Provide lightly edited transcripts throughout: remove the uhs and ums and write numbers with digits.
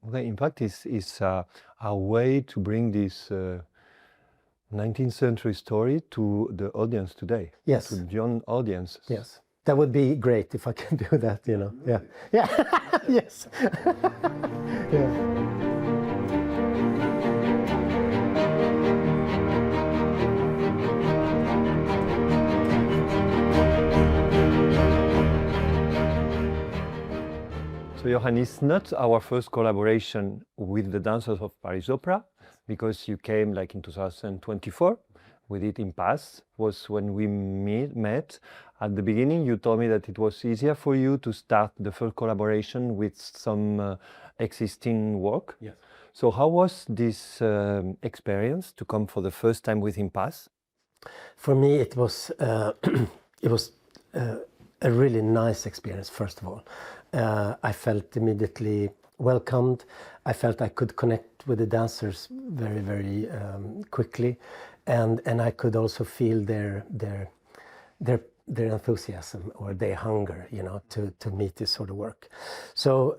Okay, in fact, it's a way to bring this 19th century story to the audience today. Yes. To young audiences. Yes. That would be great if I can do that, you know. Yeah. Yeah. Yes. Yeah. So Johan, it's not our first collaboration with the dancers of Paris Opera, because you came like in 2024. We did in past, was when we met. At the beginning, you told me that it was easier for you to start the first collaboration with some existing work. Yes. So how was this experience to come for the first time with Impasse? For me, it was a really nice experience. First of all, I felt immediately welcomed. I felt I could connect with the dancers very, very quickly, and I could also feel their enthusiasm or their hunger, you know, to meet this sort of work. So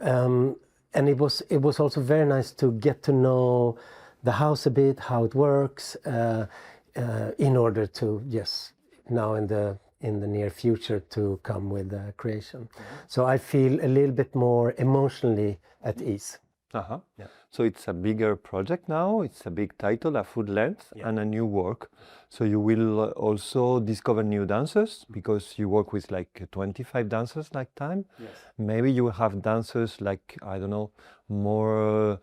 and it was also very nice to get to know the house a bit, how it works, in order to, yes, now in the near future to come with the creation. Mm-hmm. So I feel a little bit more emotionally at ease. Uh-huh. Yeah. So it's a bigger project now, it's a big title, a full length, yeah, and a new work. So you will also discover new dancers, because you work with like 25 dancers like time. Yes. Maybe you will have dancers like, I don't know, more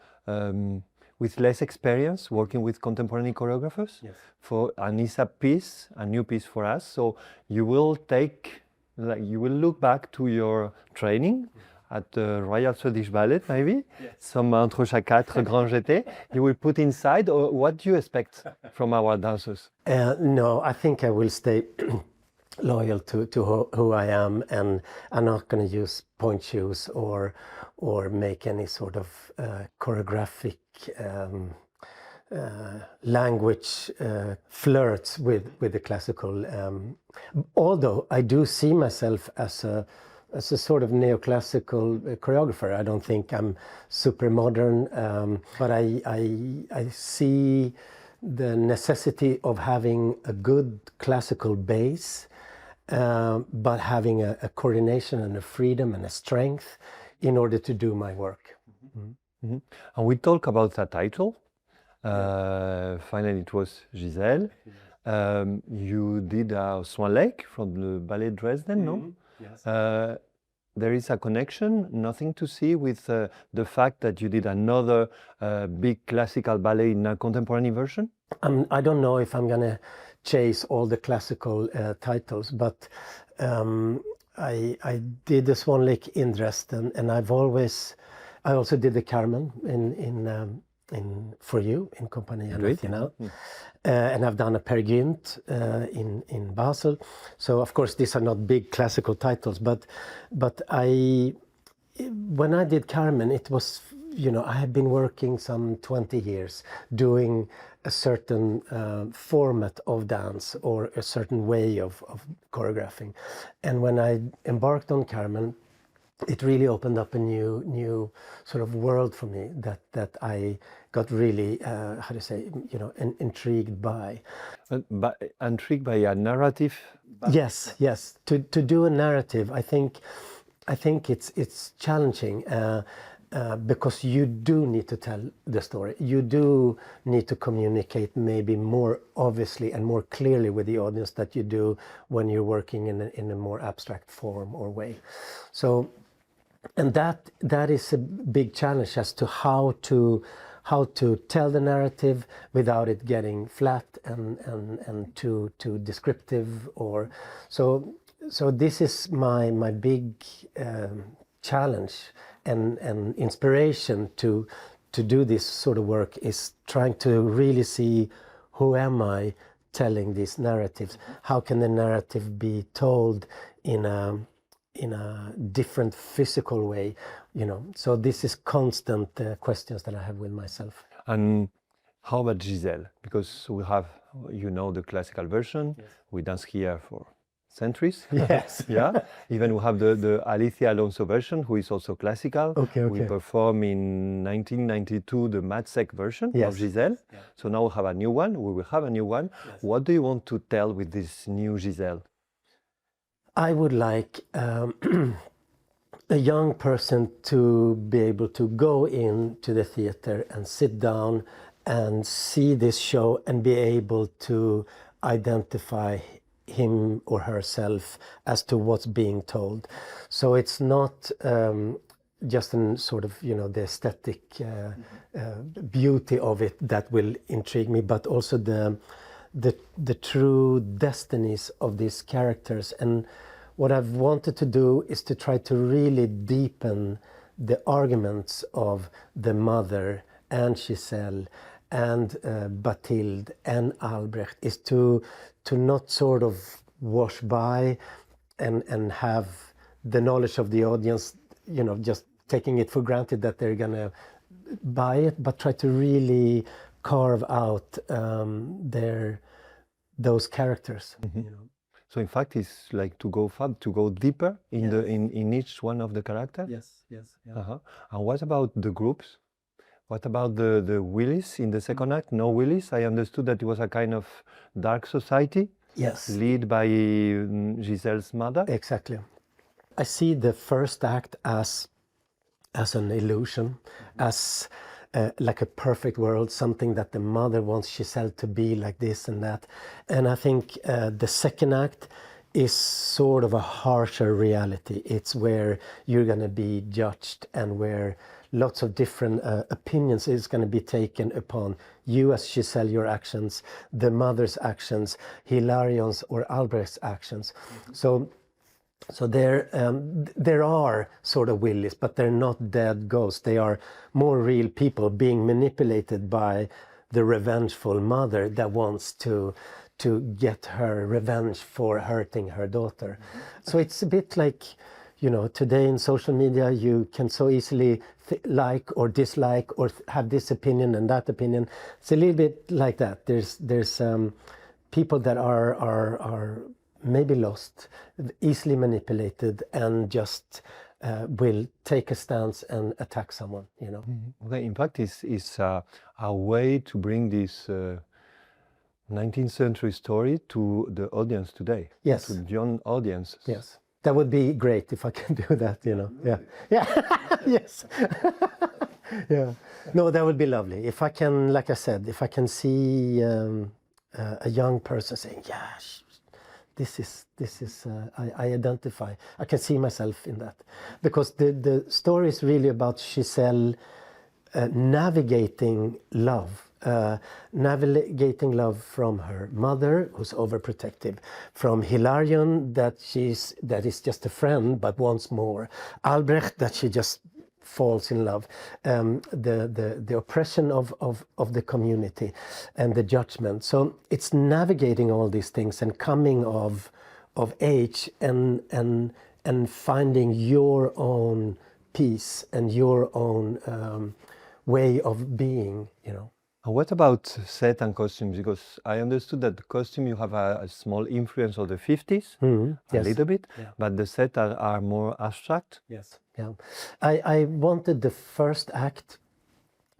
with less experience working with contemporary choreographers. Yes. And it's a new piece for us. So you will look back to your training at the Royal Swedish Ballet, maybe, yes, some Entre Chaque Quatre, Grand Jeté. You will put inside, or what do you expect from our dancers? No, I think I will stay loyal to who I am, and I'm not going to use point shoes or make any sort of choreographic language flirts with the classical. Although I do see myself as a sort of neoclassical choreographer. I don't think I'm super modern, but I see the necessity of having a good classical base, but having a coordination and a freedom and a strength in order to do my work. Mm-hmm. Mm-hmm. And we talk about the title. Finally, it was Giselle. You did a Swan Lake from the Ballet Dresden, no? Yes. There is a connection, nothing to see with the fact that you did another big classical ballet in a contemporary version? I don't know if I'm going to chase all the classical titles, but I did the Swan Lake in Dresden, and I also did the Carmen in For You in Compagnia Nacional. And I've done a Peer Gynt in Basel. So of course these are not big classical titles, but when I did Carmen, it was, you know, I had been working some 20 years doing a certain format of dance or a certain way of choreographing. And when I embarked on Carmen, it really opened up a new sort of world for me that I got really, intrigued by. But intrigued by a narrative? Yes. To do a narrative, I think it's challenging because you do need to tell the story. You do need to communicate maybe more obviously and more clearly with the audience that you do when you're working in a more abstract form or way. So, and that is a big challenge as to how to tell the narrative without it getting flat and too descriptive, or so this is my big challenge and inspiration to do this sort of work, is trying to really see who am I telling these narratives, how can the narrative be told in a different physical way, you know. So this is constant questions that I have with myself. And how about Giselle? Because we have, you know, the classical version. Yes. We dance here for centuries. Yes. Yeah. Even we have the Alicia Alonso version, who is also classical. Okay. We perform in 1992 the Matzek version Yes. of Giselle. Yeah. So now we have a new one. We will have a new one. Yes. What do you want to tell with this new Giselle? I would like a young person to be able to go into the theater and sit down and see this show and be able to identify him or herself as to what's being told. So it's not just an sort of, the aesthetic beauty of it that will intrigue me, but also the true destinies of these characters. And what I've wanted to do is to try to really deepen the arguments of the mother and Giselle and Bathilde and Albrecht, is to not sort of wash by and have the knowledge of the audience, just taking it for granted that they're gonna buy it, but try to really carve out those characters. So in fact, it's like to go deeper in in each one of the characters. Yes. Yeah. Uh-huh. And what about the groups? What about the Willis in the second act? No Willis. I understood that it was a kind of dark society. Yes. Led by Giselle's mother. Exactly. I see the first act as an illusion, as like a perfect world, something that the mother wants Giselle to be, like this and that. And I think the second act is sort of a harsher reality. It's where you're going to be judged and where lots of different opinions is going to be taken upon you as Giselle, your actions, the mother's actions, Hilarion's or Albrecht's actions. So there are sort of Willis, but they're not dead ghosts. They are more real people being manipulated by the revengeful mother that wants to get her revenge for hurting her daughter. So it's a bit like, today in social media you can so easily like or dislike or have this opinion and that opinion. It's a little bit like that. There's people that are maybe lost, easily manipulated, and just will take a stance and attack someone. Okay, in fact, it's a way to bring this 19th century story to the audience today. Yes. To young audiences. Yes. That would be great if I can do that, Yeah. Yes. Yeah. No, that would be lovely. If I can, like I said, if I can see a young person saying, yeah, this is I identify. I can see myself in that. Because the story is really about Giselle navigating love. Navigating love from her mother, who's overprotective, from Hilarion, that is just a friend but wants more, Albrecht, that she just falls in love, the oppression of the community and the judgment. So it's navigating all these things and coming of age and finding your own peace and your own way of being, And what about set and costumes? Because I understood that the costume, you have a small influence of the 50s, a little bit, but the set are more abstract. Yes. Yeah. I wanted the first act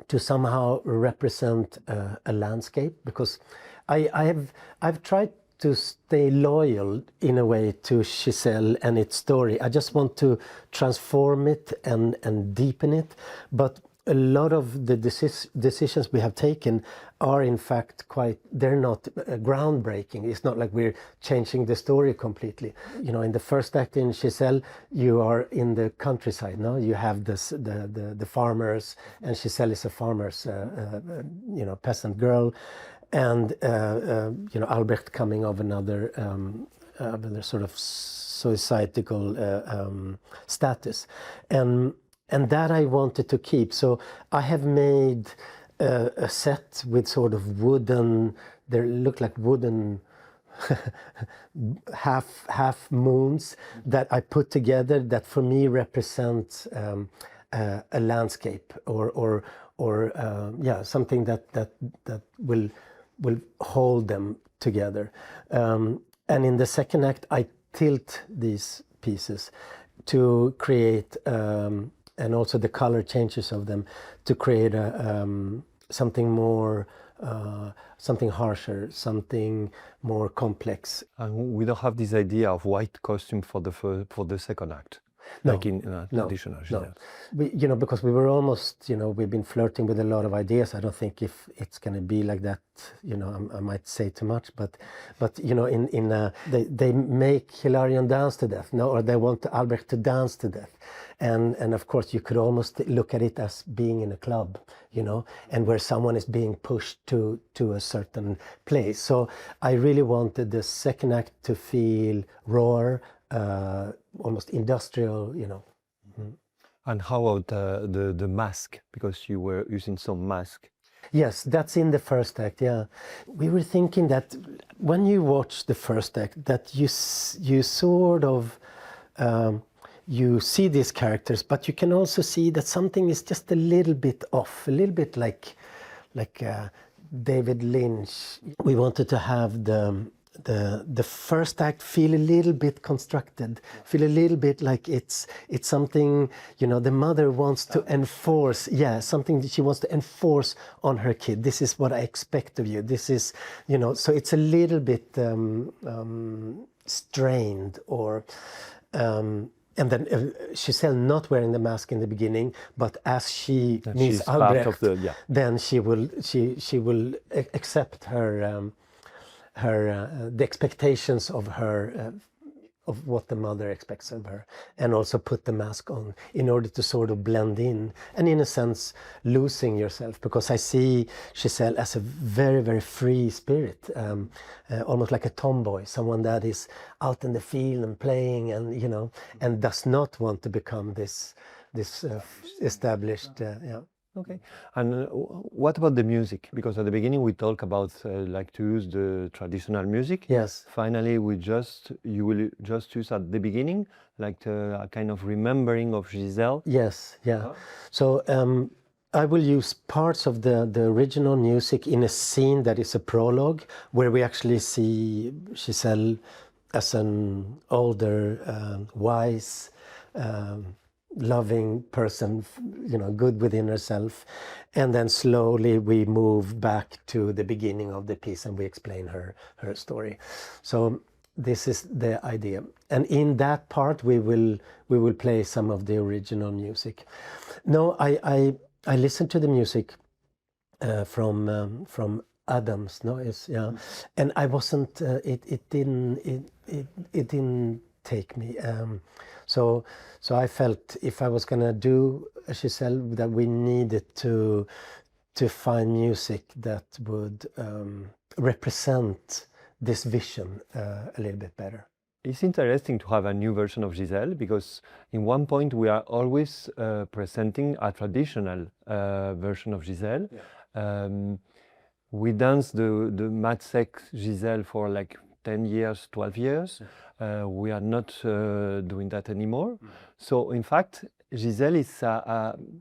to somehow represent a landscape, because I've tried to stay loyal in a way to Giselle and its story. I just want to transform it and deepen it, but a lot of the decisions we have taken are in fact they're not groundbreaking. It's not like we're changing the story completely. In the first act in Giselle, you are in the countryside, no? You have the farmers, and Giselle is a farmer's, peasant girl, and, Albrecht coming of another sort of societal status. And that I wanted to keep. So I have made a set with sort of wooden, they look like wooden half moons that I put together that for me represent a landscape or something that will hold them together. And in the second act, I tilt these pieces to create, and also the color changes of them, to create something more, something harsher, something more complex. And we don't have this idea of white costume for the second act, like in traditional Giselle. We, because we were almost, we've been flirting with a lot of ideas. I don't think if it's going to be like that, I might say too much, but they make Hilarion dance to death, or they want Albert to dance to death. And of course you could almost look at it as being in a club, and where someone is being pushed to a certain place. So I really wanted the second act to feel raw, almost industrial, And how about the mask? Because you were using some mask. Yes, that's in the first act, yeah. We were thinking that when you watch the first act, that you sort of, you see these characters, but you can also see that something is just a little bit off, a little bit like David Lynch. We wanted to have the first act feel a little bit constructed, feel a little bit like it's something, the mother wants to enforce, something that she wants to enforce on her kid. This is what I expect of you. This is, so it's a little bit strained, or and then Giselle not wearing the mask in the beginning, but as she meets Albrecht, then she will accept her the expectations of her, of what the mother expects of her, and also put the mask on in order to sort of blend in, and in a sense losing yourself, because I see Giselle as a very, very free spirit, almost like a tomboy, someone that is out in the field and playing, and and does not want to become this established. Okay. And what about the music? Because at the beginning we talk about like to use the traditional music. Yes. Finally, you will just use at the beginning like a kind of remembering of Giselle. Yes. Yeah. So I will use parts of the original music in a scene that is a prologue, where we actually see Giselle as an older, wise, loving person, good within herself, and then slowly we move back to the beginning of the piece and we explain her story. So this is the idea, and in that part we will play some of the original music. No, I listened to the music from Adams. And I wasn't. It didn't take me. So I felt if I was gonna do a Giselle, that we needed to find music that would represent this vision a little bit better. It's interesting to have a new version of Giselle, because in one point we are always presenting a traditional version of Giselle. Yeah. We danced the Matzek Giselle for like 10 years, 12 years. Yeah. We are not doing that anymore. Mm. So in fact, Giselle is,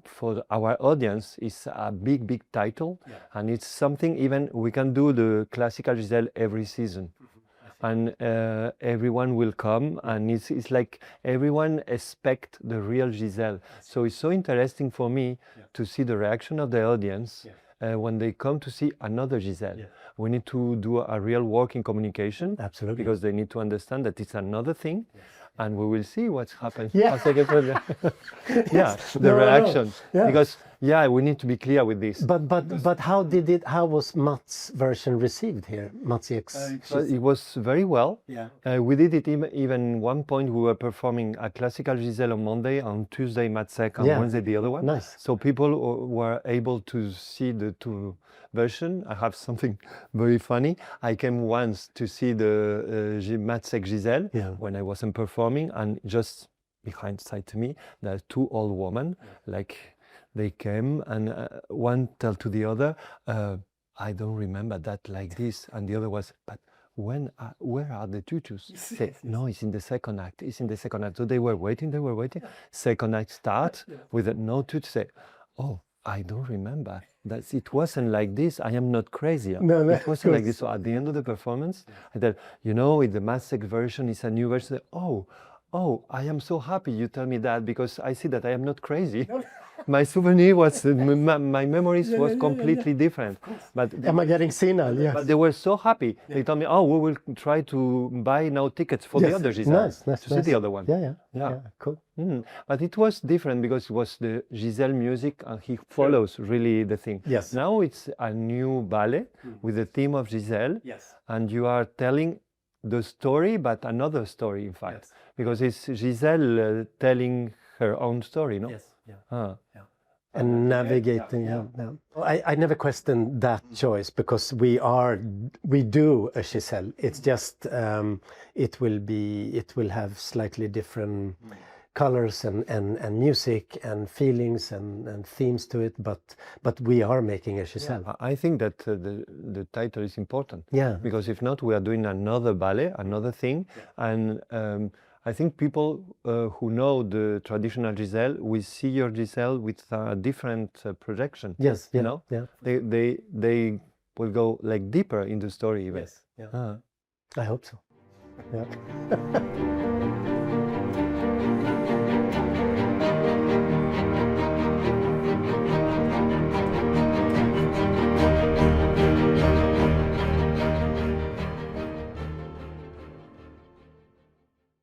for our audience, is a big title. Yeah. And it's something, even we can do the classical Giselle every season. And everyone will come, and it's like everyone expect the real Giselle. So it's so interesting for me to see the reaction of the audience when they come to see another Giselle. Yeah. We need to do a real work in communication. Absolutely. Because they need to understand that it's another thing. Yes. And we will see what's happened. Yeah. The reaction. No. Yeah. Because we need to be clear with this. But how was Mats' version received here? It was very well. Yeah. We did it even one point we were performing a classical Giselle on Monday, on Tuesday Matzek, on Wednesday the other one. Nice. So people were able to see the two version. I have something very funny. I came once to see the Matzek Giselle when I wasn't performing, and just behind side to me, there are two old women, like they came, and one tell to the other, I don't remember that like this, and the other was, but where are the tutus? Say, no, it's in the second act. It's in the second act. So they were waiting. Second act start with a no tutu. Say, oh, I don't remember. It wasn't like this. I am not crazy. No, it wasn't like this. So at the end of the performance, I said, in the masked version is a new version. Oh, I am so happy you tell me that, because I see that I am not crazy. My souvenir was, my memories was completely different. But am I getting senile? Yes. But they were so happy. They told me, we will try to buy now tickets for the other Giselle. Nice. See the other one. Yeah, cool. But it was different because it was the Giselle music and he follows really the thing. Yes. Now it's a new ballet with the theme of Giselle. Yes. And you are telling the story, but another story, in fact. Yes. Because it's Giselle telling her own story, no? Yes. Yeah. And navigating. I never questioned that choice, because we do a Giselle. It's just it will have slightly different colors and music and feelings and themes to it, but we are making a Giselle. I think that the title is important. Yeah. Because if not, we are doing another ballet, another thing, and I think people who know the traditional Giselle, we see your Giselle with a different projection. Yes, yeah, you know, yeah. They will go like deeper in the story even. Yes, yeah. I hope so. Yeah.